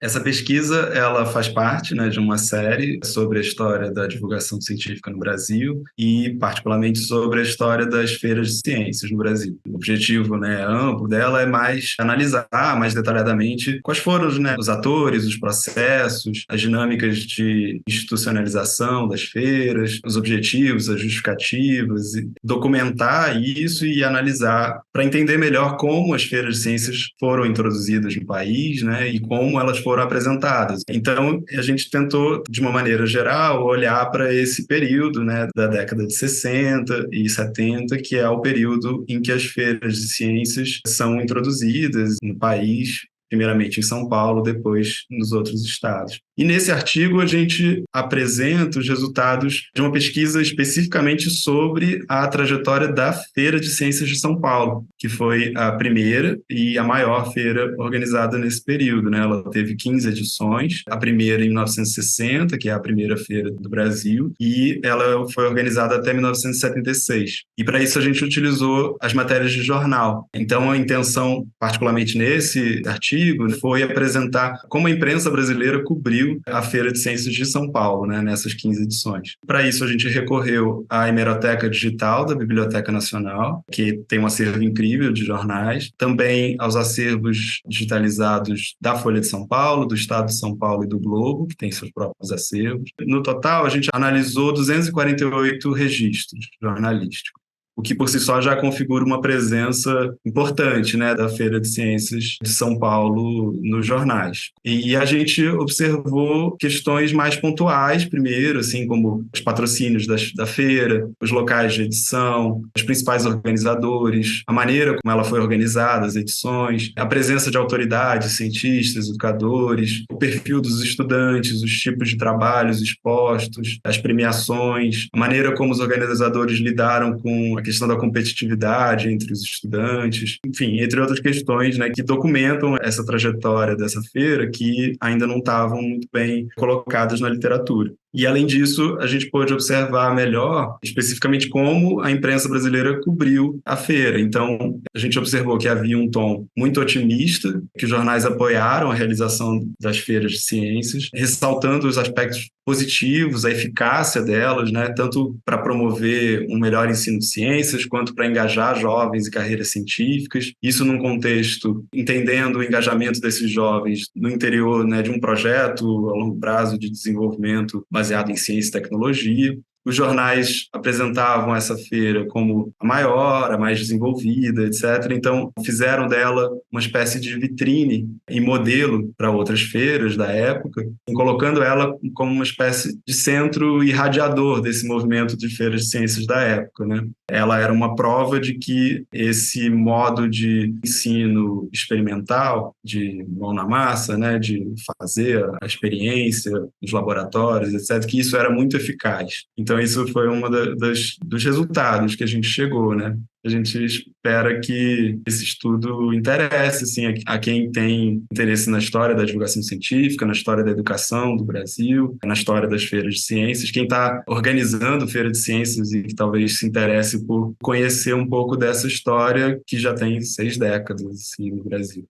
Essa pesquisa, ela faz parte, né, de uma série sobre a história da divulgação científica no Brasil e, particularmente, sobre a história das feiras de ciências no Brasil. O objetivo, né, amplo dela é mais analisar mais detalhadamente quais foram, né, os atores, os processos, as dinâmicas de institucionalização das feiras, os objetivos, as justificativas, e documentar isso e analisar para entender melhor como as feiras de ciências foram introduzidas no país, né, e como elas foram apresentadas. Então, a gente tentou, de uma maneira geral, olhar para esse período, né, da década de 60 e 70, que é o período em que as feiras de ciências são introduzidas no país, primeiramente em São Paulo, depois nos outros estados. E nesse artigo a gente apresenta os resultados de uma pesquisa especificamente sobre a trajetória da Feira de Ciências de São Paulo, que foi a primeira e a maior feira organizada nesse período, né? Ela teve 15 edições, a primeira em 1960, que é a primeira feira do Brasil, e ela foi organizada até 1976. E para isso a gente utilizou as matérias de jornal. Então a intenção, particularmente nesse artigo, foi apresentar como a imprensa brasileira cobriu a Feira de Ciências de São Paulo, né, nessas 15 edições. Para isso, a gente recorreu à hemeroteca digital da Biblioteca Nacional, que tem um acervo incrível de jornais, também aos acervos digitalizados da Folha de São Paulo, do Estado de São Paulo e do Globo, que tem seus próprios acervos. No total, a gente analisou 248 registros jornalísticos, o que por si só já configura uma presença importante, né, da Feira de Ciências de São Paulo nos jornais. E a gente observou questões mais pontuais, primeiro, assim como os patrocínios da feira, os locais de edição, os principais organizadores, a maneira como ela foi organizada, as edições, a presença de autoridades, cientistas, educadores, o perfil dos estudantes, os tipos de trabalhos expostos, as premiações, a maneira como os organizadores lidaram com a questão da competitividade entre os estudantes, enfim, entre outras questões, né, que documentam essa trajetória dessa feira que ainda não estavam muito bem colocadas na literatura. E, além disso, a gente pôde observar melhor, especificamente, como a imprensa brasileira cobriu a feira. Então, a gente observou que havia um tom muito otimista, que os jornais apoiaram a realização das feiras de ciências, ressaltando os aspectos positivos, a eficácia delas, né, tanto para promover um melhor ensino de ciências, quanto para engajar jovens em carreiras científicas. Isso num contexto, entendendo o engajamento desses jovens no interior, né, de um projeto a longo prazo de desenvolvimento baseado em ciência e tecnologia. Os jornais apresentavam essa feira como a maior, a mais desenvolvida, etc. Então, fizeram dela uma espécie de vitrine e modelo para outras feiras da época, colocando ela como uma espécie de centro irradiador desse movimento de feiras de ciências da época, né? Ela era uma prova de que esse modo de ensino experimental, de mão na massa, né, de fazer a experiência nos laboratórios, etc., que isso era muito eficaz. Então, isso foi dos resultados que a gente chegou, né? A gente espera que esse estudo interesse, assim, a quem tem interesse na história da divulgação científica, na história da educação do Brasil, na história das feiras de ciências. Quem está organizando feira de ciências e que talvez se interesse por conhecer um pouco dessa história que já tem 6 décadas, assim, no Brasil.